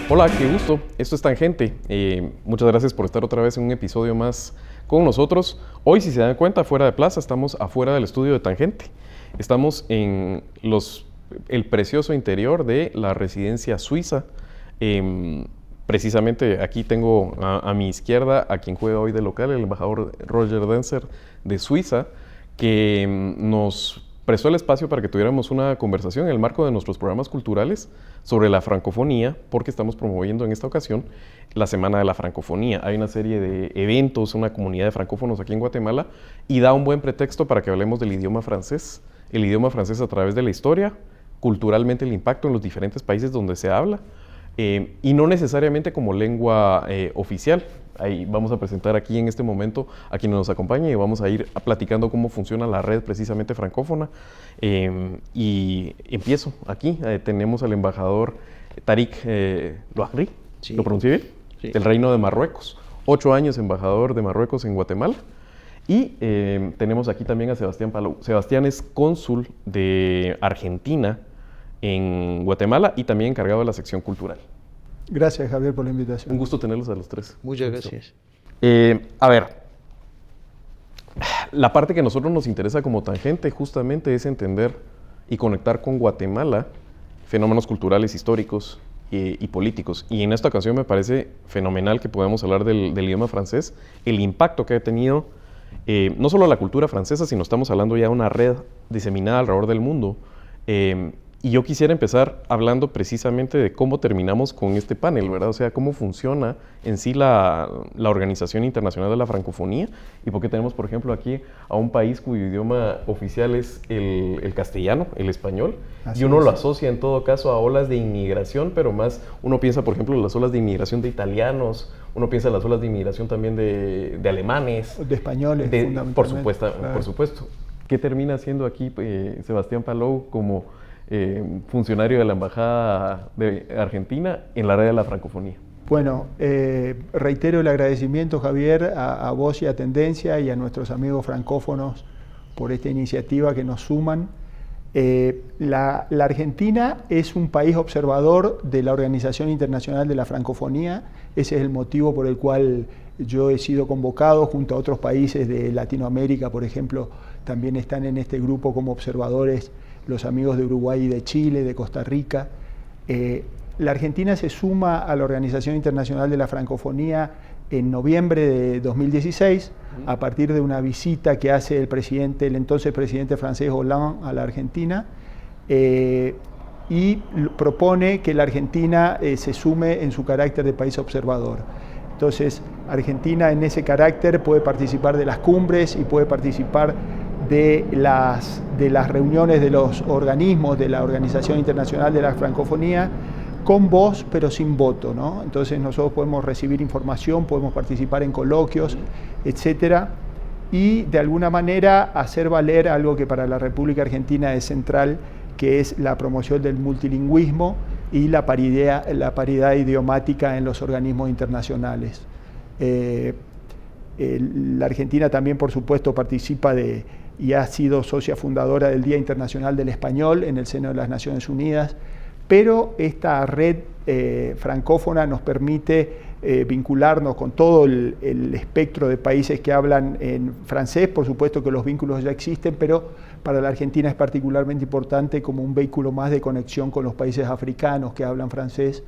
Hola, qué gusto. Esto es Tangente. Muchas gracias por estar otra vez en un episodio más con nosotros. Hoy, si se dan cuenta, fuera de plaza, estamos afuera del estudio de Tangente. Estamos en el precioso interior de la residencia suiza. Precisamente aquí tengo a mi izquierda a quien juega hoy de local, el embajador Roger Denzer de Suiza, que nos prestó el espacio para que tuviéramos una conversación en el marco de nuestros programas culturales sobre la francofonía, porque estamos promoviendo en esta ocasión la Semana de la Francofonía. Hay una serie de eventos, una comunidad de francófonos aquí en Guatemala, y da un buen pretexto para que hablemos del idioma francés. El idioma francés a través de la historia, culturalmente el impacto en los diferentes países donde se habla, y no necesariamente como lengua oficial. Ahí vamos a presentar aquí en este momento a quienes nos acompañan y vamos a ir platicando cómo funciona la red precisamente francófona. Y empiezo aquí. Tenemos al embajador Tariq Louagri, sí. ¿Lo pronuncié bien? Sí. Del Reino de Marruecos. 8 años embajador de Marruecos en Guatemala. Y tenemos aquí también a Sebastián Palou. Sebastián es cónsul de Argentina en Guatemala y también encargado de la sección cultural. Gracias, Javier, por la invitación. Un gusto tenerlos a los tres. Muchas gracias. A ver, la parte que a nosotros nos interesa como Tangente justamente es entender y conectar con Guatemala fenómenos culturales, históricos y políticos. Y en esta ocasión me parece fenomenal que podamos hablar del idioma francés, el impacto que ha tenido no solo la cultura francesa, sino estamos hablando ya de una red diseminada alrededor del mundo. Y yo quisiera empezar hablando precisamente de cómo terminamos con este panel, ¿verdad? O sea, cómo funciona en sí la Organización Internacional de la Francofonía y por qué tenemos, por ejemplo, aquí a un país cuyo idioma oficial es el castellano, el español, y uno lo asocia en todo caso a olas de inmigración, pero más uno piensa, por ejemplo, en las olas de inmigración de italianos, uno piensa en las olas de inmigración también de alemanes. De españoles, fundamentalmente. Por supuesto. ¿Qué termina haciendo aquí Sebastián Palou como funcionario de la Embajada de Argentina en la red de la francofonía? Bueno, reitero el agradecimiento, Javier, a vos y a Tendencia y a nuestros amigos francófonos por esta iniciativa que nos suman. La Argentina es un país observador de la Organización Internacional de la Francofonía. Ese es el motivo por el cual yo he sido convocado junto a otros países de Latinoamérica, por ejemplo, también están en este grupo como observadores los amigos de Uruguay y de Chile, de Costa Rica. La Argentina se suma a la Organización Internacional de la Francofonía en noviembre de 2016, a partir de una visita que hace el entonces presidente francés Hollande a la Argentina, y propone que la Argentina se sume en su carácter de país observador. Entonces, Argentina en ese carácter puede participar de las cumbres y puede participar de las reuniones de los organismos de la Organización Internacional de la Francofonía con voz pero sin voto, ¿no? Entonces nosotros podemos recibir información, podemos participar en coloquios, etcétera, y de alguna manera hacer valer algo que para la República Argentina es central, que es la promoción del multilingüismo y la paridad idiomática en los organismos internacionales. La Argentina también, por supuesto, participa y ha sido socia fundadora del Día Internacional del Español en el seno de las Naciones Unidas, pero esta red francófona nos permite vincularnos con todo el espectro de países que hablan en francés. Por supuesto que los vínculos ya existen, pero para la Argentina es particularmente importante como un vehículo más de conexión con los países africanos que hablan francés,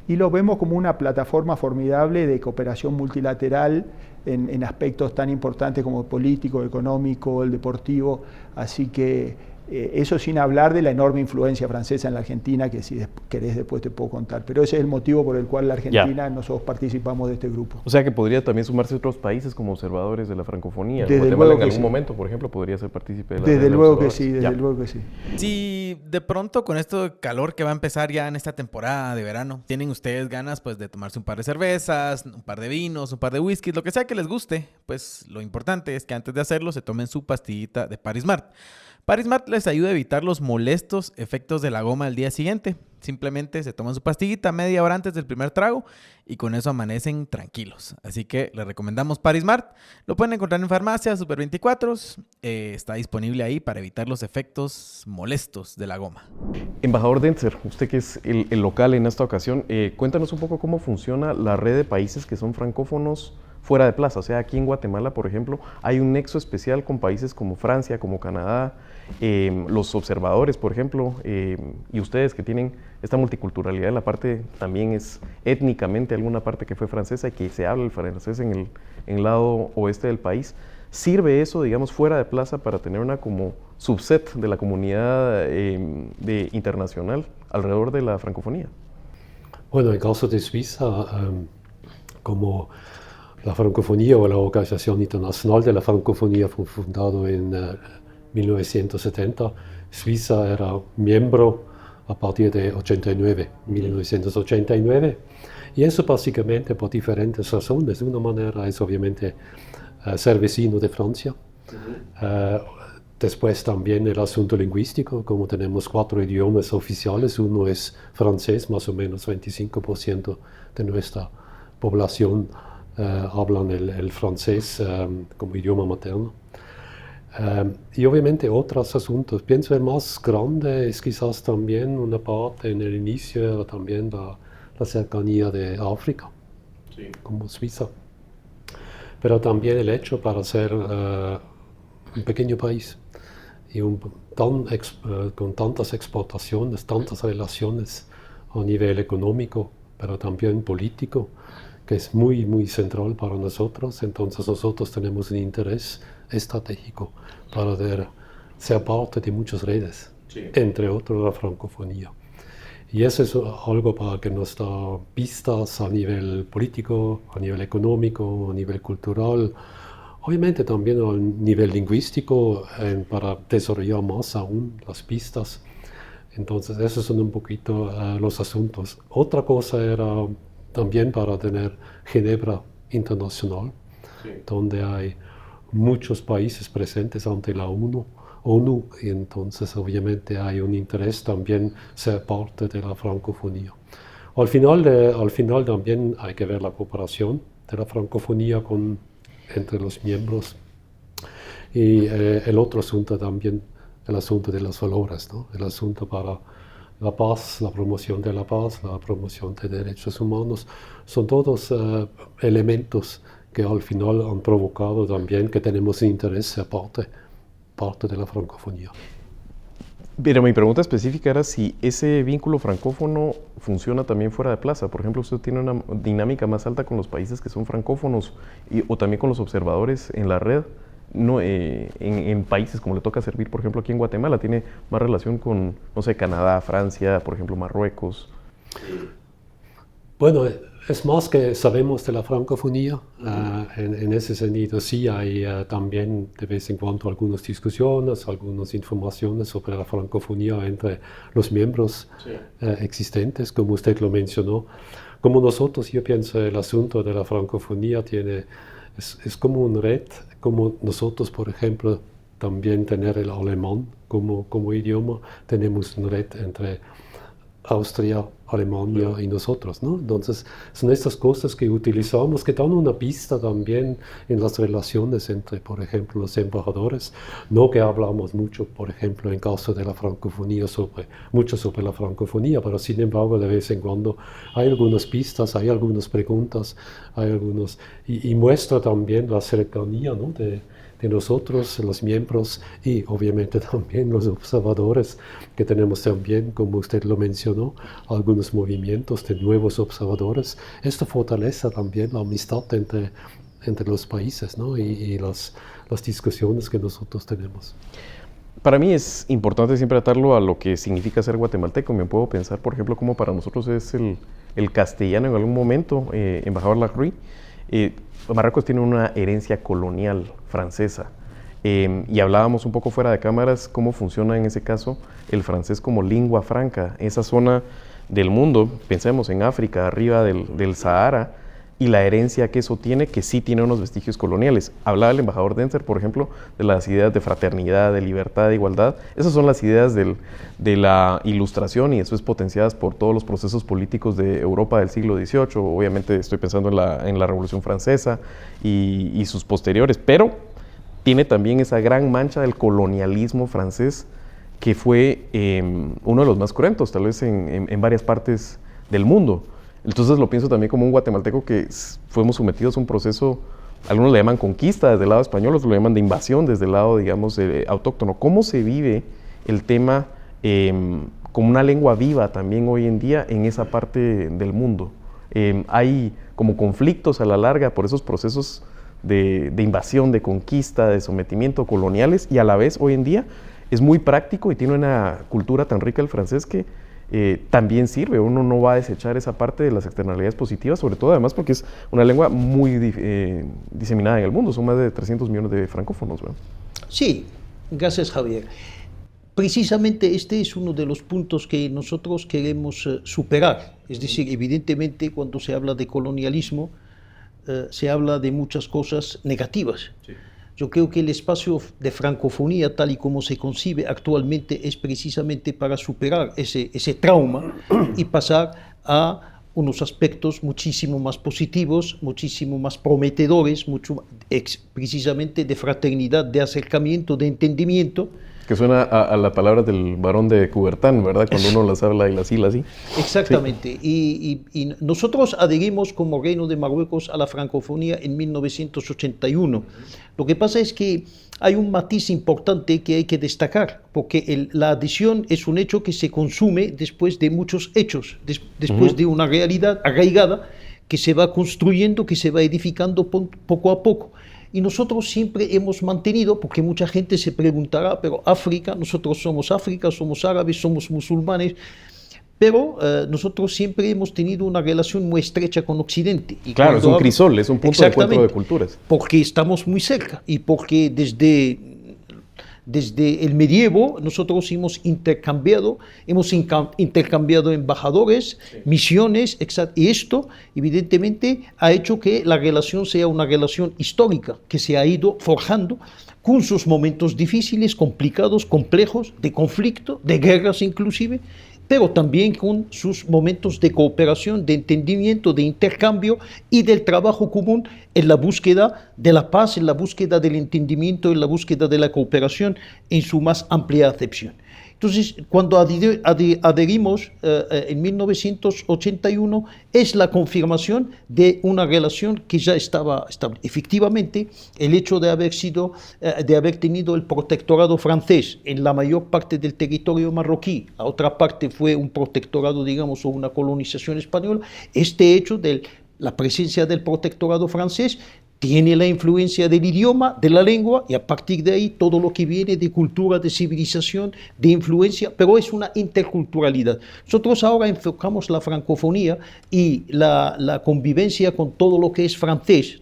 y lo vemos como una plataforma formidable de cooperación multilateral en aspectos tan importantes como el político, el económico, el deportivo. Así que eso sin hablar de la enorme influencia francesa en la Argentina, que si querés después te puedo contar. Pero ese es el motivo por el cual la Argentina, nosotros participamos de este grupo. O sea que podría también sumarse otros países como observadores de la francofonía. Desde Guatemala luego en algún sí. momento, por ejemplo, podría ser partícipe de la Desde red de luego que observadores. sí, desde luego que sí. Si de pronto con esto de calor que va a empezar ya en esta temporada de verano, tienen ustedes ganas pues de tomarse un par de cervezas, un par de vinos, un par de whiskies, lo que sea que les guste, pues lo importante es que antes de hacerlo se tomen su pastillita de Parismart. Parismart les ayuda a evitar los molestos efectos de la goma al día siguiente. Simplemente se toman su pastillita media hora antes del primer trago y con eso amanecen tranquilos. Así que les recomendamos Parismart. Lo pueden encontrar en farmacias, Super 24. Está disponible ahí para evitar los efectos molestos de la goma. Embajador Denser, usted que es el local en esta ocasión, cuéntanos un poco cómo funciona la red de países que son francófonos fuera de plaza. O sea, aquí en Guatemala, por ejemplo, hay un nexo especial con países como Francia, como Canadá, los observadores, por ejemplo, y ustedes que tienen esta multiculturalidad, la parte también es étnicamente alguna parte que fue francesa y que se habla el francés en el lado oeste del país. ¿Sirve eso, digamos, fuera de plaza para tener una como subset de la comunidad internacional alrededor de la francofonía? Bueno, en el caso de Suiza, como la francofonía o la Organización Internacional de la Francofonía fue fundado en 1970, Suiza era miembro a partir de 1989. Y eso básicamente por diferentes razones. De una manera es obviamente ser vecino de Francia. Después también el asunto lingüístico, como tenemos 4 idiomas oficiales, uno es francés, más o menos 25% de nuestra población hablan el francés como idioma materno. Y obviamente otros asuntos. Pienso el más grande es quizás también una parte en el inicio era también la cercanía de África, sí, como Suiza. Pero también el hecho para ser un pequeño país y con tantas exportaciones, tantas relaciones a nivel económico, pero también político, que es muy, muy central para nosotros. Entonces nosotros tenemos un interés estratégico para ser parte de muchas redes, sí, entre otras la francofonía. Y eso es algo para que nos da pistas a nivel político, a nivel económico, a nivel cultural, obviamente también a nivel lingüístico, para desarrollar más aún las pistas. Entonces esos son un poquito los asuntos. Otra cosa era también para tener Ginebra Internacional, sí, donde hay muchos países presentes ante la ONU, y entonces obviamente hay un interés también ser parte de la francofonía. Al final también hay que ver la cooperación de la francofonía entre los miembros. Y el otro asunto también, el asunto de los valores, ¿no? El asunto para la paz, la promoción de la paz, la promoción de derechos humanos, son todos elementos que al final han provocado también que tenemos interés ser parte de la francofonía. Pero mi pregunta específica era si ese vínculo francófono funciona también fuera de plaza. Por ejemplo, usted tiene una dinámica más alta con los países que son francófonos o también con los observadores en la red. No, en países como le toca servir, por ejemplo, aquí en Guatemala, tiene más relación con, no sé, Canadá, Francia, por ejemplo, Marruecos. Bueno, es más que sabemos de la francofonía. En ese sentido, sí hay también de vez en cuando algunas discusiones, algunas informaciones sobre la francofonía entre los miembros, sí, existentes, como usted lo mencionó. Como nosotros, yo pienso, el asunto de la francofonía es como una red, como nosotros, por ejemplo, también tener el alemán como idioma, tenemos una red entre Austria, Alemania y nosotros, ¿no? Entonces, son estas cosas que utilizamos, que dan una pista también en las relaciones entre, por ejemplo, los embajadores. No que hablamos mucho, por ejemplo, en caso de la francofonía, mucho sobre la francofonía, pero sin embargo, de vez en cuando hay algunas pistas, hay algunas preguntas, y muestra también la cercanía, ¿no? de nosotros, los miembros, y obviamente también los observadores, que tenemos también, como usted lo mencionó, algunos movimientos de nuevos observadores. Esto fortalece también la amistad entre los países, ¿no? y las discusiones que nosotros tenemos. Para mí es importante siempre atarlo a lo que significa ser guatemalteco. Me puedo pensar, por ejemplo, como para nosotros es el castellano en algún momento, embajador Lacroix. Marruecos tiene una herencia colonial francesa y hablábamos un poco fuera de cámaras cómo funciona en ese caso el francés como lingua franca. Esa zona del mundo, pensemos en África, arriba del Sahara, y la herencia que eso tiene, que sí tiene unos vestigios coloniales. Hablaba el embajador Denzer, por ejemplo, de las ideas de fraternidad, de libertad, de igualdad. Esas son las ideas de la Ilustración y después potenciadas por todos los procesos políticos de Europa del siglo XVIII. Obviamente estoy pensando en la Revolución Francesa y sus posteriores, pero tiene también esa gran mancha del colonialismo francés que fue uno de los más cruentos, tal vez en varias partes del mundo. Entonces lo pienso también como un guatemalteco que fuimos sometidos a un proceso, algunos le llaman conquista desde el lado español, otros lo llaman de invasión desde el lado, digamos, autóctono. ¿Cómo se vive el tema como una lengua viva también hoy en día en esa parte del mundo? Hay como conflictos a la larga por esos procesos de invasión, de conquista, de sometimiento coloniales, y a la vez hoy en día es muy práctico y tiene una cultura tan rica el francés que también sirve. Uno no va a desechar esa parte de las externalidades positivas, sobre todo además porque es una lengua muy diseminada en el mundo. Son más de 300 millones de francófonos, ¿verdad? Sí, gracias, Javier. Precisamente este es uno de los puntos que nosotros queremos superar. Es decir, evidentemente cuando se habla de colonialismo se habla de muchas cosas negativas. Sí. Yo creo que el espacio de francofonía, tal y como se concibe actualmente, es precisamente para superar ese trauma y pasar a unos aspectos muchísimo más positivos, muchísimo más prometedores, precisamente de fraternidad, de acercamiento, de entendimiento. Que suena a la palabra del Barón de Coubertin, ¿verdad? Cuando uno las habla y las hila así. Exactamente. Sí. Y nosotros adherimos como Reino de Marruecos a la francofonía en 1981. Lo que pasa es que hay un matiz importante que hay que destacar, porque la adhesión es un hecho que se consume después de muchos hechos, después de una realidad arraigada que se va construyendo, que se va edificando poco a poco. Y nosotros siempre hemos mantenido, porque mucha gente se preguntará, pero África, nosotros somos África, somos árabes, somos musulmanes, pero nosotros siempre hemos tenido una relación muy estrecha con Occidente. Y claro, es un crisol, es un punto de encuentro de culturas. Porque estamos muy cerca y porque desde el medievo nosotros hemos intercambiado embajadores, sí, misiones, y esto evidentemente ha hecho que la relación sea una relación histórica, que se ha ido forjando con sus momentos difíciles, complicados, complejos, de conflicto, de guerras inclusive, pero también con sus momentos de cooperación, de entendimiento, de intercambio y del trabajo común en la búsqueda de la paz, en la búsqueda del entendimiento, en la búsqueda de la cooperación en su más amplia acepción. Entonces, cuando adherimos en 1981, es la confirmación de una relación que ya estaba estable. Efectivamente, el hecho de haber tenido el protectorado francés en la mayor parte del territorio marroquí, la otra parte fue un protectorado, digamos, o una colonización española, este hecho de la presencia del protectorado francés tiene la influencia del idioma, de la lengua, y a partir de ahí todo lo que viene de cultura, de civilización, de influencia, pero es una interculturalidad. Nosotros ahora enfocamos la francofonía y la convivencia con todo lo que es francés,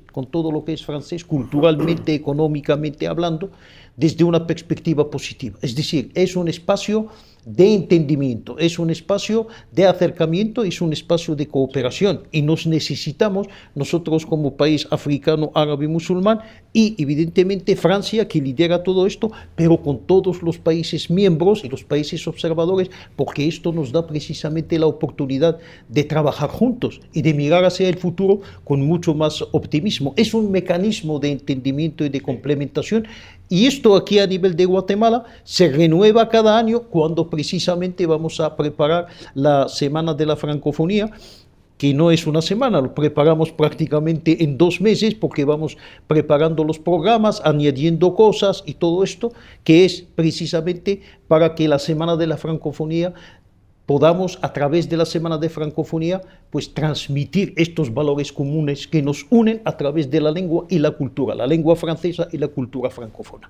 culturalmente, económicamente hablando, desde una perspectiva positiva. Es decir, es un espacio de entendimiento, es un espacio de acercamiento, es un espacio de cooperación, y nos necesitamos nosotros como país africano, árabe y musulmán, y evidentemente Francia, que lidera todo esto, pero con todos los países miembros y los países observadores, porque esto nos da precisamente la oportunidad de trabajar juntos y de mirar hacia el futuro con mucho más optimismo. Es un mecanismo de entendimiento y de complementación, y esto aquí a nivel de Guatemala se renueva cada año cuando precisamente vamos a preparar la Semana de la Francofonía, que no es una semana, lo preparamos prácticamente en 2 meses, porque vamos preparando los programas, añadiendo cosas y todo esto, que es precisamente para que la Semana de la Francofonía podamos, a través de la Semana de Francofonía, pues transmitir estos valores comunes que nos unen a través de la lengua y la cultura, la lengua francesa y la cultura francófona.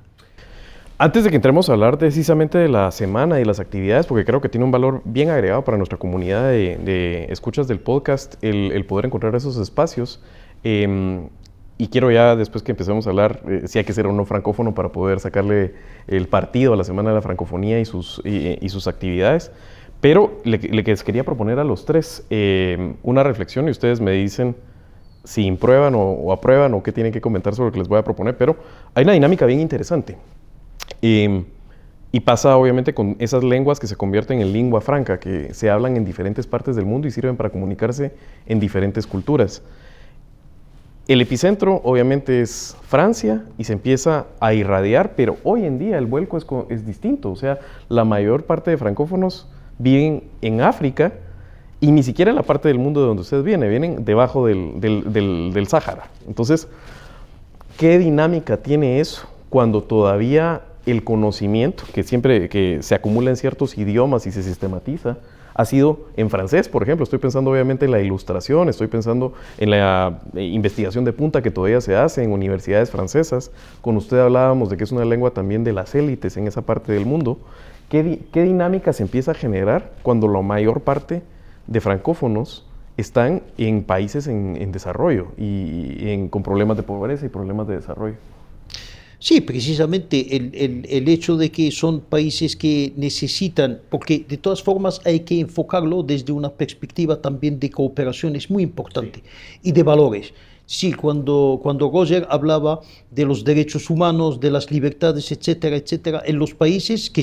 Antes de que entremos a hablar precisamente de la semana y las actividades, porque creo que tiene un valor bien agregado para nuestra comunidad de escuchas del podcast, el poder encontrar esos espacios, y quiero ya, después que empecemos a hablar, si hay que ser o no francófono para poder sacarle el partido a la Semana de la Francofonía y sus actividades. Pero les quería proponer a los tres una reflexión, y ustedes me dicen si imprueban o aprueban o qué tienen que comentar sobre lo que les voy a proponer, pero hay una dinámica bien interesante. Y pasa obviamente con esas lenguas que se convierten en lengua franca, que se hablan en diferentes partes del mundo y sirven para comunicarse en diferentes culturas. El epicentro obviamente es Francia y se empieza a irradiar, pero hoy en día el vuelco es distinto. O sea, la mayor parte de francófonos viven en África y ni siquiera en la parte del mundo de donde ustedes vienen debajo del Sáhara. Entonces, ¿qué dinámica tiene eso cuando todavía el conocimiento que se acumula en ciertos idiomas y se sistematiza ha sido en francés? Por ejemplo, estoy pensando obviamente en la ilustración, estoy pensando en la investigación de punta que todavía se hace en universidades francesas. Con usted hablábamos de que es una lengua también de las élites en esa parte del mundo. ¿Qué dinámica se empieza a generar cuando la mayor parte de francófonos están en países en desarrollo y con problemas de pobreza y problemas de desarrollo? Sí, precisamente el hecho de que son países que necesitan, porque de todas formas hay que enfocarlo desde una perspectiva también de cooperación, es muy importante, y de valores. Sí, cuando Roger hablaba de los derechos humanos, de las libertades, etcétera, etcétera, en los países que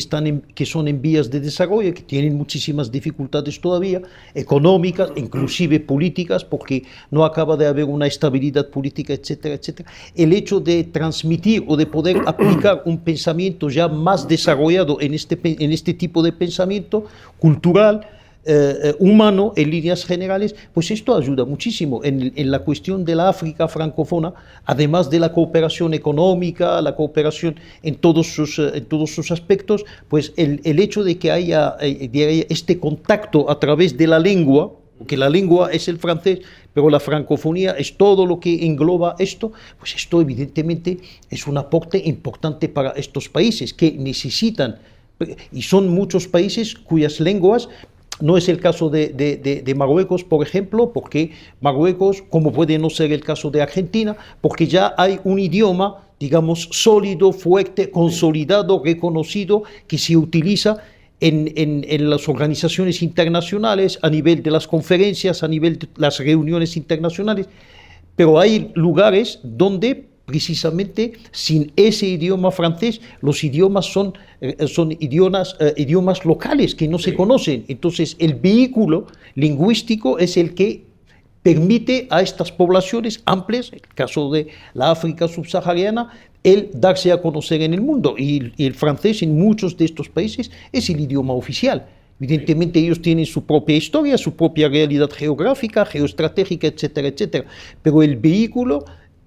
son en vías de desarrollo, que tienen muchísimas dificultades todavía, económicas, inclusive políticas, porque no acaba de haber una estabilidad política, etcétera, etcétera, el hecho de transmitir o de poder aplicar un pensamiento ya más desarrollado en este tipo de pensamiento cultural, humano en líneas generales, pues esto ayuda muchísimo en la cuestión de la África francófona, además de la cooperación económica, la cooperación en todos sus aspectos, pues el hecho de que haya este contacto a través de la lengua, porque la lengua es el francés, pero la francofonía es todo lo que engloba esto, pues esto evidentemente es un aporte importante para estos países que necesitan, y son muchos países cuyas lenguas. No es el caso de Marruecos, por ejemplo, porque Marruecos, como puede no ser el caso de Argentina, porque ya hay un idioma, digamos, sólido, fuerte, consolidado, reconocido, que se utiliza en las organizaciones internacionales, a nivel de las conferencias, a nivel de las reuniones internacionales. Pero hay lugares donde precisamente sin ese idioma francés, los idiomas son idiomas locales que no se conocen. Entonces, el vehículo lingüístico es el que permite a estas poblaciones amplias, en el caso de la África subsahariana, el darse a conocer en el mundo. Y el francés en muchos de estos países es el idioma oficial. Evidentemente ellos tienen su propia historia, su propia realidad geográfica, geoestratégica, etcétera, etcétera. Pero el vehículo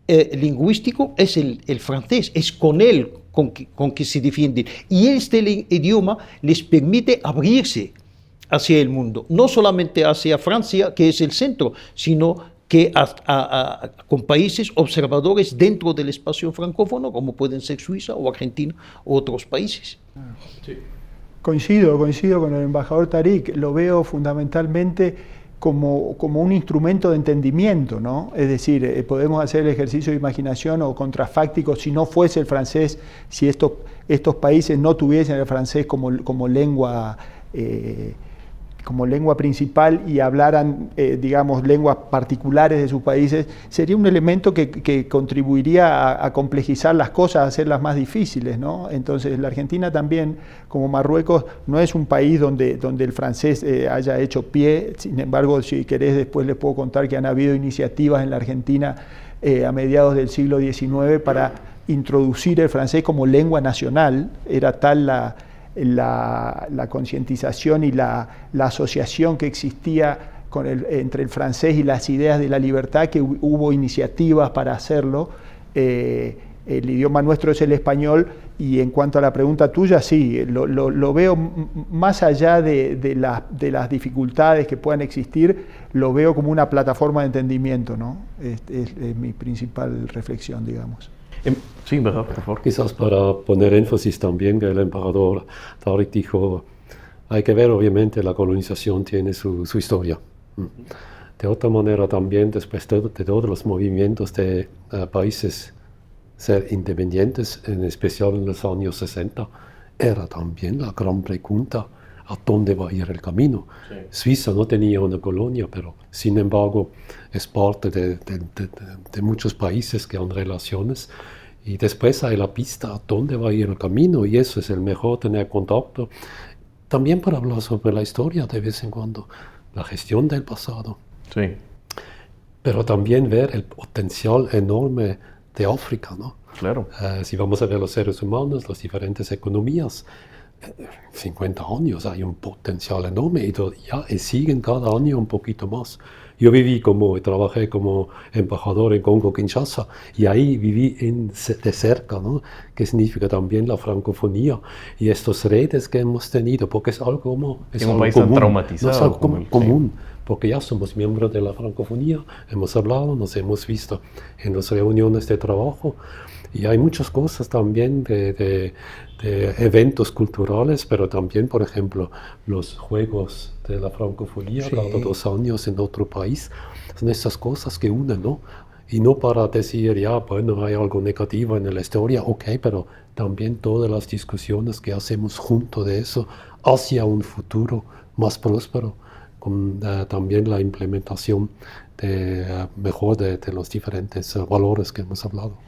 lingüístico es el francés, es con él con que se defienden. Y este idioma les permite abrirse hacia el mundo, no solamente hacia Francia, que es el centro, sino que con países observadores dentro del espacio francófono, como pueden ser Suiza o Argentina u otros países. Sí. Coincido con el embajador Tariq, lo veo fundamentalmente como un instrumento de entendimiento, ¿no? Es decir, podemos hacer el ejercicio de imaginación o contrafáctico si no fuese el francés, si estos países no tuviesen el francés como lengua principal y hablaran, digamos, lenguas particulares de sus países, sería un elemento que contribuiría a complejizar las cosas, a hacerlas más difíciles, ¿no? Entonces, la Argentina también, como Marruecos, no es un país donde el francés haya hecho pie. Sin embargo, si querés, después les puedo contar que han habido iniciativas en la Argentina a mediados del siglo XIX para introducir el francés como lengua nacional. Era tal la concientización y la asociación que existía entre el francés y las ideas de la libertad, que hubo iniciativas para hacerlo. El idioma nuestro es el español, y en cuanto a la pregunta tuya, sí, lo veo más allá de las dificultades que puedan existir, lo veo como una plataforma de entendimiento, ¿no? Es mi principal reflexión, digamos. Sí, ¿verdad? Por favor. Quizás para poner énfasis también, que el embajador Tariq dijo, hay que ver, obviamente, la colonización tiene su historia. De otra manera también, después de todos los movimientos de países ser independientes, en especial en los años 60, era también la gran pregunta, a dónde va a ir el camino. Sí. Suiza no tenía una colonia, pero sin embargo es parte de muchos países que han relaciones. Y después hay la pista a dónde va a ir el camino, y eso es el mejor, tener contacto. También para hablar sobre la historia de vez en cuando, la gestión del pasado. Sí. Pero también ver el potencial enorme de África, ¿no? Claro. Si vamos a ver los seres humanos, las diferentes economías, 50 años hay un potencial enorme y siguen cada año un poquito más. Yo trabajé como embajador en Congo-Kinshasa y ahí viví de cerca, ¿no? Que significa también la francofonía y estas redes que hemos tenido, porque es algo como... Es un país tan traumatizado. No es algo común, porque ya somos miembros de la francofonía, hemos hablado, nos hemos visto en las reuniones de trabajo y hay muchas cosas también de eventos culturales, pero también, por ejemplo, los juegos de la francofonía, Sí. cada 2 años en otro país, son esas cosas que unen, ¿no? Y no para decir, ya, bueno, hay algo negativo en la historia, ok, pero también todas las discusiones que hacemos junto de eso hacia un futuro más próspero, con también la implementación mejor de los diferentes valores que hemos hablado.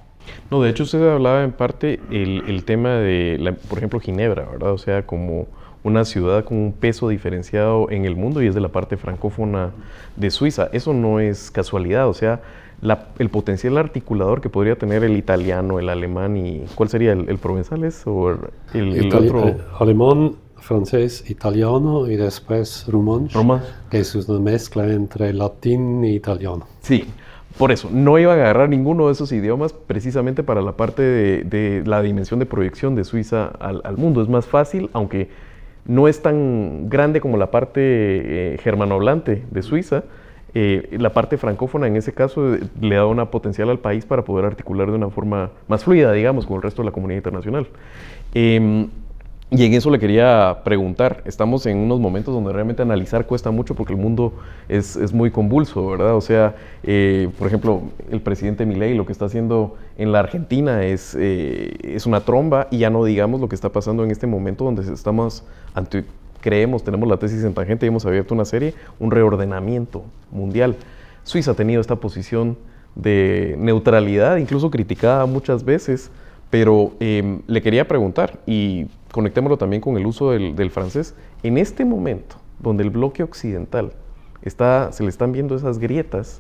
No, de hecho usted hablaba en parte el tema de, por ejemplo, Ginebra, ¿verdad? O sea, como una ciudad con un peso diferenciado en el mundo y es de la parte francófona de Suiza. Eso no es casualidad, o sea, el potencial articulador que podría tener el italiano, el alemán y... ¿Cuál sería? ¿El provenzal o el otro? Alemán, francés, italiano y después rumán, que es una mezcla entre latín e italiano. Sí. Por eso, no iban a agarrar ninguno de esos idiomas precisamente para la parte de la dimensión de proyección de Suiza al mundo. Es más fácil, aunque no es tan grande como la parte germanohablante de Suiza, la parte francófona en ese caso le da una potencial al país para poder articular de una forma más fluida, digamos, con el resto de la comunidad internacional. Y en eso le quería preguntar, estamos en unos momentos donde realmente analizar cuesta mucho porque el mundo es muy convulso, ¿verdad? O sea, por ejemplo, el presidente Milei lo que está haciendo en la Argentina es una tromba y ya no digamos lo que está pasando en este momento donde estamos tenemos la tesis en Tangente y hemos abierto una serie, un reordenamiento mundial. Suiza ha tenido esta posición de neutralidad, incluso criticada muchas veces, pero le quería preguntar, y conectémoslo también con el uso del francés, en este momento, donde el bloque occidental se le están viendo esas grietas,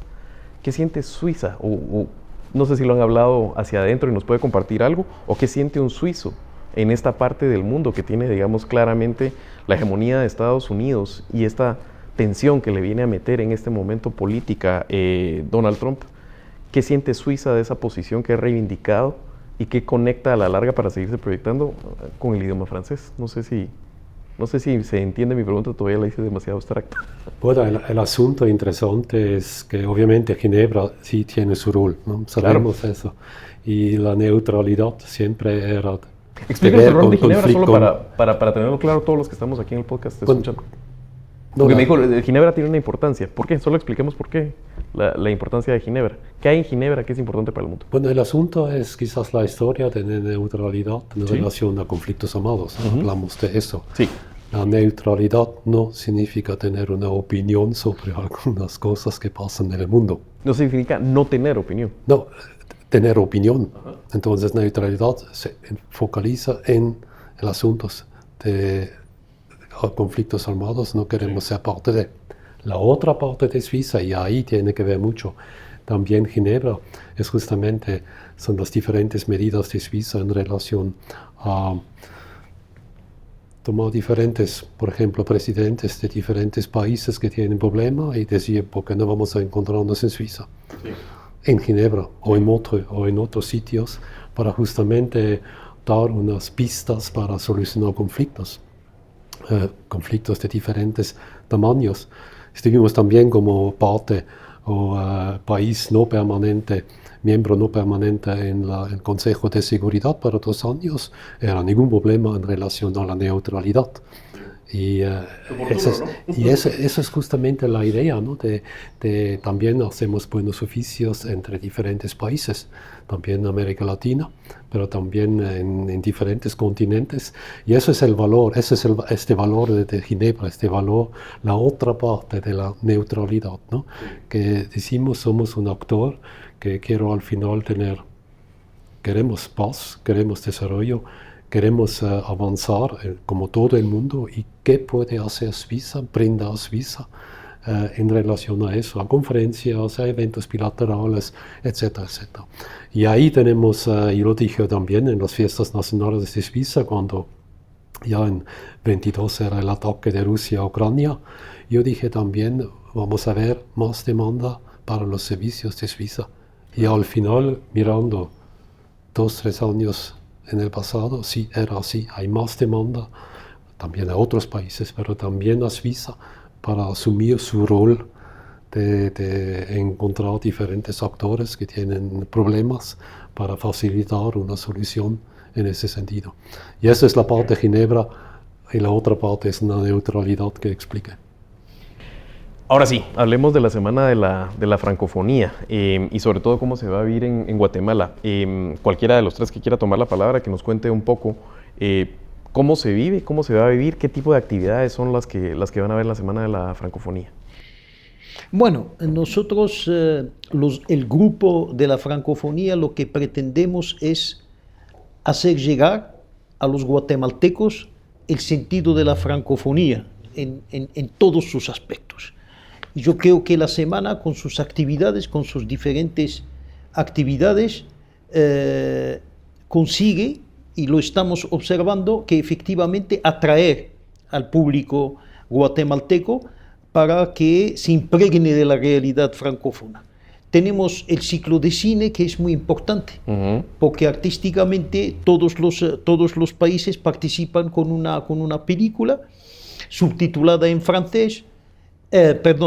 ¿qué siente Suiza? O no sé si lo han hablado hacia adentro y nos puede compartir algo, o qué siente un suizo en esta parte del mundo que tiene, digamos, claramente la hegemonía de Estados Unidos y esta tensión que le viene a meter en este momento política Donald Trump. ¿Qué siente Suiza de esa posición que ha reivindicado y que conecta a la larga para seguirse proyectando con el idioma francés? No sé si se entiende mi pregunta, todavía la hice demasiado abstracta. Bueno, el asunto interesante es que obviamente Ginebra sí tiene su rol, ¿no? Sabemos eso. Y la neutralidad siempre era... Explícanos el rol de Ginebra solo para tenerlo claro todos los que estamos aquí en el podcast escuchando. Porque me dijo, Ginebra tiene una importancia. ¿Por qué? Solo expliquemos por qué la importancia de Ginebra. ¿Qué hay en Ginebra que es importante para el mundo? Bueno, el asunto es quizás la historia de neutralidad en relación a conflictos armados. Hablamos de eso. Sí. La neutralidad no significa tener una opinión sobre algunas cosas que pasan en el mundo. No significa no tener opinión. No, tener opinión. Entonces, neutralidad se focaliza en el asuntos de conflictos armados, no queremos ser parte de. La otra parte de Suiza, y ahí tiene que ver mucho, también Ginebra, es justamente, son las diferentes medidas de Suiza en relación a tomar diferentes, por ejemplo, presidentes de diferentes países que tienen problemas y decir, ¿por qué no vamos a encontrarnos en Suiza? Sí. En Ginebra o en otros sitios para justamente dar unas pistas para solucionar conflictos de diferentes tamaños. Estuvimos también como parte o país no permanente, miembro no permanente en el Consejo de Seguridad para 2 años. Era ningún problema en relación a la neutralidad. Y, eso es justamente la idea, ¿no? También hacemos buenos oficios entre diferentes países, también en América Latina, pero también en diferentes continentes. Y eso es el valor, este valor de Ginebra, este valor, la otra parte de la neutralidad, ¿no? Que decimos somos un actor que quiero al final queremos paz, queremos desarrollo, queremos avanzar como todo el mundo. ¿Y qué puede hacer Suiza, brindar Suiza en relación a eso? A conferencias, a eventos bilaterales, etcétera, etcétera. Y ahí tenemos, yo lo dije también en las fiestas nacionales de Suiza, cuando ya en 22 era el ataque de Rusia a Ucrania, yo dije también, vamos a ver más demanda para los servicios de Suiza. Y al final, mirando 2-3 años en el pasado, sí, era así. Hay más demanda también a otros países, pero también a Suiza para asumir su rol de encontrar diferentes actores que tienen problemas para facilitar una solución en ese sentido. Y esa es la parte de Ginebra, y la otra parte es una neutralidad que expliqué. Ahora sí, hablemos de la semana de la francofonía y sobre todo cómo se va a vivir en Guatemala. Cualquiera de los tres que quiera tomar la palabra, que nos cuente un poco cómo se vive, cómo se va a vivir, qué tipo de actividades son las que van a ver la semana de la francofonía. Bueno, nosotros, el grupo de la francofonía, lo que pretendemos es hacer llegar a los guatemaltecos el sentido de la francofonía en todos sus aspectos. Yo creo que la semana, con sus actividades, con sus diferentes actividades, consigue, y lo estamos observando, que efectivamente atraer al público guatemalteco para que se impregne de la realidad francófona. Tenemos el ciclo de cine, que es muy importante, porque artísticamente todos los países participan con una película subtitulada en francés,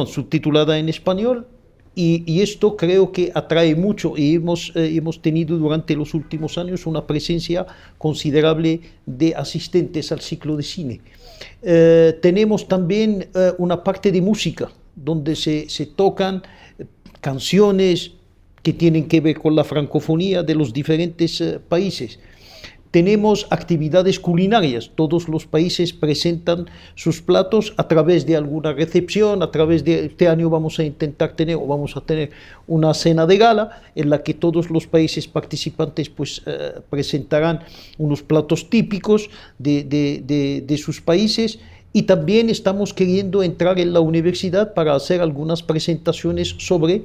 subtitulada en español, y esto creo que atrae mucho, y hemos tenido durante los últimos años una presencia considerable de asistentes al ciclo de cine. Tenemos también una parte de música, donde se tocan canciones que tienen que ver con la francofonía de los diferentes países. Tenemos actividades culinarias, todos los países presentan sus platos a través de alguna recepción, este año vamos a tener una cena de gala en la que todos los países participantes presentarán unos platos típicos de sus países, y también estamos queriendo entrar en la universidad para hacer algunas presentaciones sobre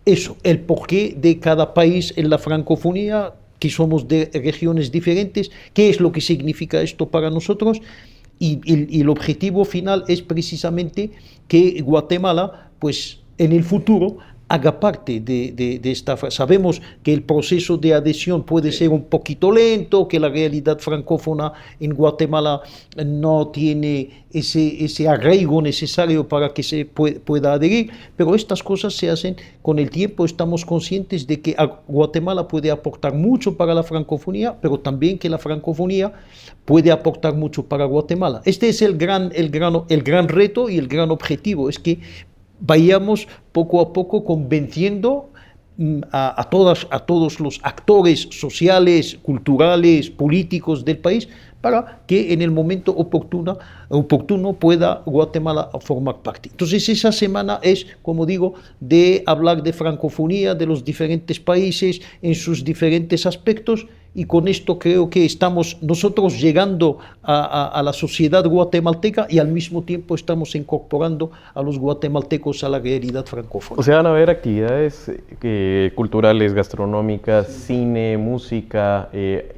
eso, el porqué de cada país en la francofonía, que somos de regiones diferentes, qué es lo que significa esto para nosotros, y el objetivo final es precisamente que Guatemala, pues en el futuro, haga parte de esta. Sabemos que el proceso de adhesión puede ser un poquito lento, que la realidad francófona en Guatemala no tiene ese arraigo necesario para que se pueda adherir, pero estas cosas se hacen con el tiempo. Estamos conscientes de que Guatemala puede aportar mucho para la francofonía, pero también que la francofonía puede aportar mucho para Guatemala. Este es el gran reto y el gran objetivo, es que vayamos poco a poco convenciendo a todos los actores sociales, culturales, políticos del país, para que en el momento oportuno pueda Guatemala formar parte. Entonces esa semana es, como digo, de hablar de francofonía, de los diferentes países en sus diferentes aspectos, y con esto creo que estamos nosotros llegando a la sociedad guatemalteca, y al mismo tiempo estamos incorporando a los guatemaltecos a la realidad francófona. O sea, van a haber actividades culturales, gastronómicas, cine, música,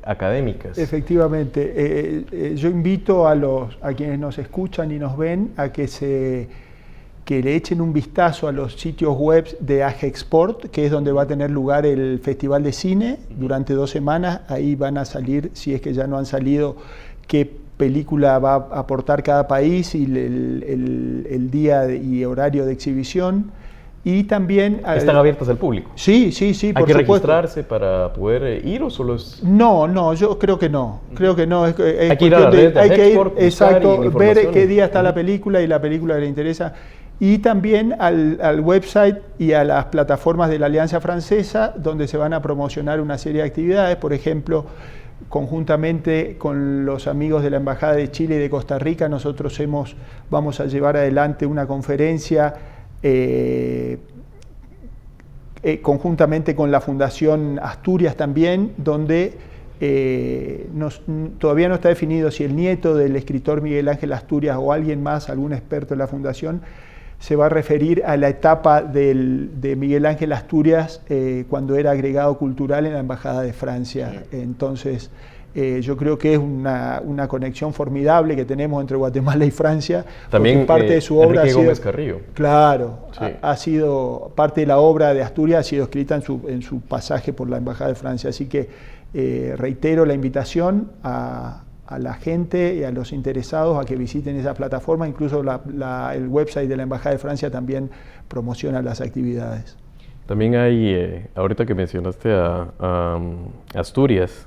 académicas. Efectivamente. Yo invito a quienes nos escuchan y nos ven a que le echen un vistazo a los sitios web de AGEXPORT, que es donde va a tener lugar el Festival de Cine durante 2 semanas. Ahí van a salir, si es que ya no han salido, qué película va a aportar cada país y el día y horario de exhibición. Y también... ¿Están abiertas al público? Sí, sí, sí, ¿Hay por que supuesto. registrarse para poder ir o solo es...? No, yo creo que no. Creo que no. Hay que ir a la red de hay que ir, Hexport, buscar exacto, ver información. qué día está la película y la película que le interesa. Y también al website y a las plataformas de la Alianza Francesa, donde se van a promocionar una serie de actividades. Por ejemplo, conjuntamente con los amigos de la Embajada de Chile y de Costa Rica, nosotros vamos a llevar adelante una conferencia conjuntamente con la Fundación Asturias también, donde todavía no está definido si el nieto del escritor Miguel Ángel Asturias o alguien más, algún experto de la Fundación, se va a referir a la etapa de Miguel Ángel Asturias cuando era agregado cultural en la Embajada de Francia. Entonces, yo creo que es una conexión formidable que tenemos entre Guatemala y Francia. También parte de su obra Enrique Gómez Carrillo. Claro, Sí. ha sido parte de la obra de Asturias, ha sido escrita en su pasaje por la Embajada de Francia. Así que reitero la invitación a la gente y a los interesados a que visiten esa plataforma. Incluso el website de la Embajada de Francia también promociona las actividades. También hay, ahorita que mencionaste a Asturias,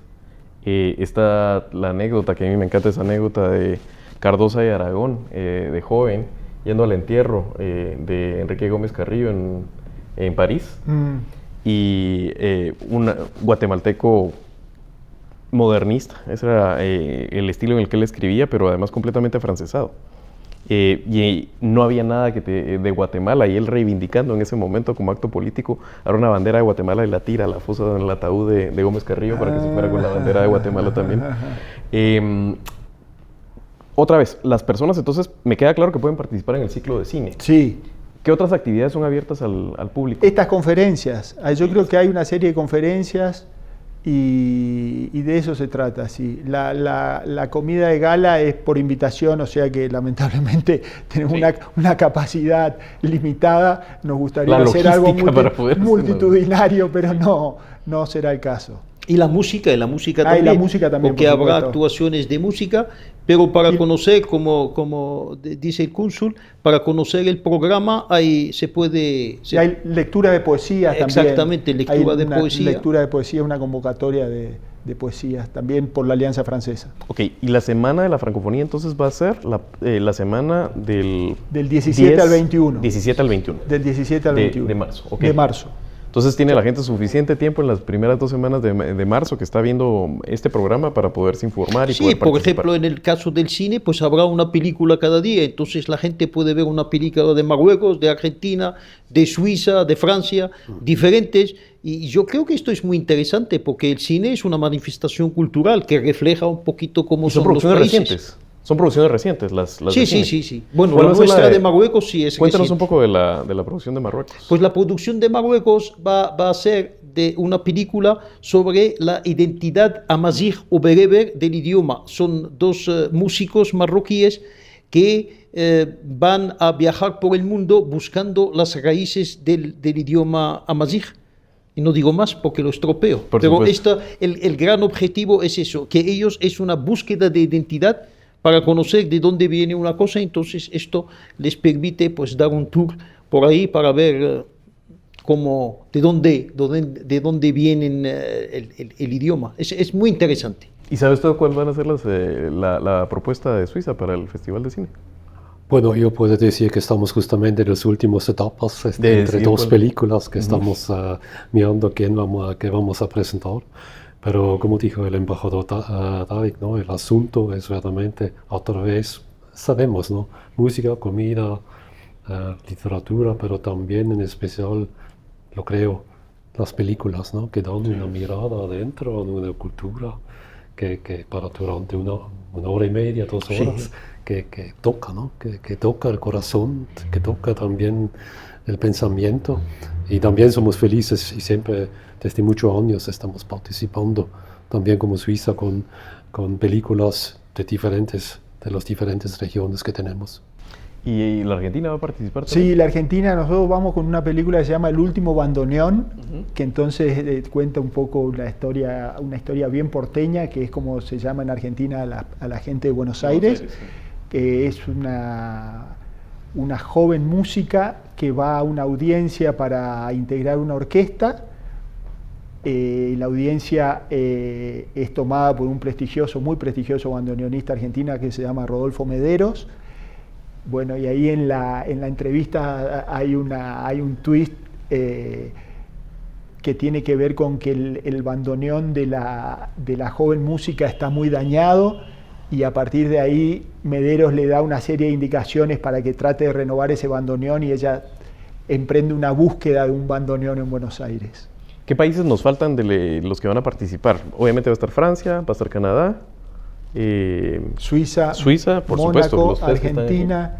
está la anécdota, que a mí me encanta esa anécdota de Cardosa y Aragón, de joven, yendo al entierro de Enrique Gómez Carrillo en París. Y un guatemalteco modernista, ese era el estilo en el que él escribía, pero además completamente afrancesado. Y no había nada de Guatemala, y él reivindicando en ese momento como acto político, ahora una bandera de Guatemala y la tira a la fosa en el ataúd de Gómez Carrillo para que se fuera con la bandera de Guatemala también. Otra vez, las personas entonces, me queda claro que pueden participar en el ciclo de cine. Sí. ¿Qué otras actividades son abiertas al público? Estas conferencias, yo creo que hay una serie de conferencias y de eso se trata, sí. La comida de gala es por invitación, o sea que lamentablemente tenemos una capacidad limitada. Nos gustaría hacer algo multitudinario, pero no será el caso. Y la música también, la música también, porque habrá actuaciones de música, pero para conocer, como dice el cónsul, para conocer el programa hay lectura de poesías también. Exactamente, lectura de poesía. Lectura de poesía, una convocatoria de poesías, también por la Alianza Francesa. Ok, y la Semana de la Francofonía entonces va a ser la semana del 17 al 21. 17 al 21. Del 17 al 21. De marzo, ok. De marzo. Entonces tiene la gente suficiente tiempo en las primeras 2 semanas de marzo que está viendo este programa para poderse informar y poder por participar. ejemplo, en el caso del cine, pues habrá una película cada día, entonces la gente puede ver una película de Marruecos, de Argentina, de Suiza, de Francia, diferentes, y yo creo que esto es muy interesante porque el cine es una manifestación cultural que refleja un poquito cómo son los países. Recientes. Son producciones recientes las de cine. Sí. Bueno, la nuestra de Marruecos sí es Cuéntanos reciente. un poco de la producción de Marruecos. Pues la producción de Marruecos va a ser de una película sobre la identidad amazigh o bereber del idioma. Son 2 músicos marroquíes que van a viajar por el mundo buscando las raíces del idioma amazigh. Y no digo más porque lo estropeo. Pero el gran objetivo es eso, que ellos es una búsqueda de identidad para conocer de dónde viene una cosa, entonces esto les permite pues dar un tour por ahí para ver de dónde vienen el idioma. Es muy interesante. ¿Y sabes tú cuál van a ser la propuesta de Suiza para el Festival de Cine? Bueno, yo puedo decir que estamos justamente en las últimas etapas entre 2 películas que estamos mirando qué vamos a presentar. Pero como dijo el embajador Tarek, ¿no? El asunto es realmente otra vez, sabemos, ¿no? Música, comida, literatura, pero también en especial, lo creo, las películas, ¿no? Que dan una mirada adentro, una cultura que para durante una hora y media, 2 horas, que toca, ¿no? Que toca el corazón, que toca también el pensamiento. Y también somos felices y siempre desde muchos años estamos participando también como Suiza con películas de las diferentes regiones que tenemos. ¿Y la Argentina va a participar también? Sí, la Argentina, nosotros vamos con una película que se llama El último bandoneón, que entonces cuenta un poco una historia bien porteña, que es como se llama en Argentina a la gente de Buenos Aires, que es una joven música que va a una audiencia para integrar una orquesta. La audiencia es tomada por un muy prestigioso bandoneonista argentino que se llama Rodolfo Mederos. Bueno, y ahí en la entrevista hay un twist que tiene que ver con que el bandoneón de la joven música está muy dañado, y a partir de ahí Mederos le da una serie de indicaciones para que trate de renovar ese bandoneón, y ella emprende una búsqueda de un bandoneón en Buenos Aires. ¿Qué países nos faltan de los que van a participar? Obviamente va a estar Francia, va a estar Canadá, Suiza, por Mónaco, supuesto, los tres Argentina,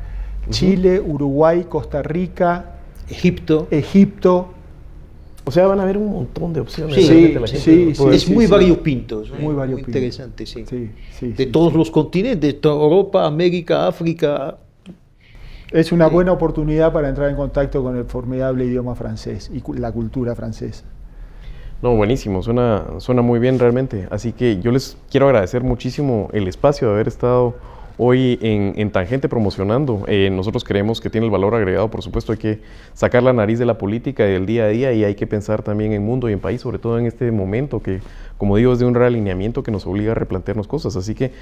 Chile, Uruguay, Costa Rica, Egipto. O sea, van a haber un montón de opciones. Sí, es muy variopinto, muy variopinto. Interesante, sí. Sí, de todos los continentes, Europa, América, África. Es una buena oportunidad para entrar en contacto con el formidable idioma francés y la cultura francesa. No, buenísimo, suena muy bien realmente. Así que yo les quiero agradecer muchísimo el espacio de haber estado hoy en Tangente promocionando. Nosotros creemos que tiene el valor agregado, por supuesto. Hay que sacar la nariz de la política y del día a día, y hay que pensar también en mundo y en país, sobre todo en este momento que, como digo, es de un realineamiento que nos obliga a replantearnos cosas. Así que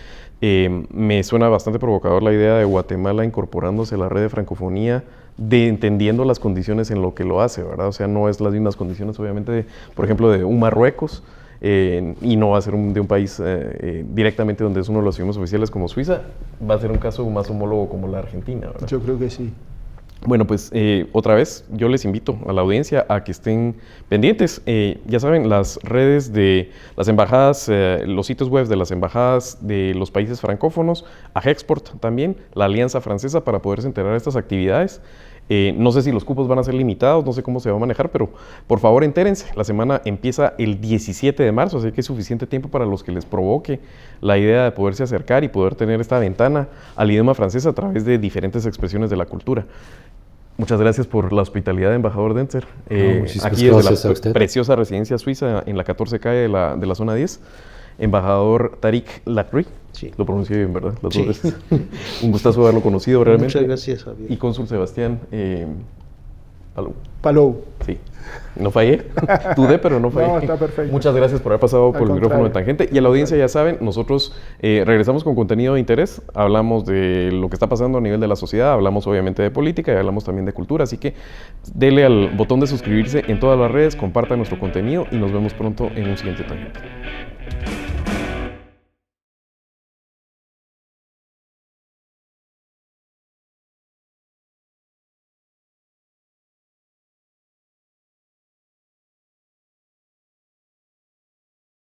me suena bastante provocador la idea de Guatemala incorporándose a la red de francofonía, entendiendo las condiciones en lo que lo hace, ¿verdad? O sea, no es las mismas condiciones, obviamente, por ejemplo, de un Marruecos, y no va a ser de un país directamente donde es uno de los idiomas oficiales como Suiza. Va a ser un caso más homólogo como la Argentina, ¿verdad? Yo creo que sí. Bueno, pues otra vez yo les invito a la audiencia a que estén pendientes. Ya saben, las redes de las embajadas, los sitios web de las embajadas de los países francófonos, AGEXPORT también, la Alianza Francesa, para poderse enterar de estas actividades. No sé si los cupos van a ser limitados, no sé cómo se va a manejar, pero por favor entérense. La semana empieza el 17 de marzo, así que es suficiente tiempo para los que les provoque la idea de poderse acercar y poder tener esta ventana al idioma francés a través de diferentes expresiones de la cultura. Muchas gracias por la hospitalidad, embajador Dentzer. Aquí desde la preciosa residencia suiza en la 14 calle de la zona 10. Embajador Tariq Lacroix. Sí. Lo pronuncié bien, ¿verdad? Las dos veces. Un gustazo haberlo conocido realmente. Muchas gracias, Javier. Y cónsul Sebastián Palou. Sí. No fallé. Dudé, pero no fallé. No, está perfecto. Muchas gracias por haber pasado por el micrófono de Tangente. Y a la audiencia, ya saben, nosotros regresamos con contenido de interés. Hablamos de lo que está pasando a nivel de la sociedad, hablamos obviamente de política y hablamos también de cultura. Así que denle al botón de suscribirse en todas las redes, compartan nuestro contenido y nos vemos pronto en un siguiente Tangente.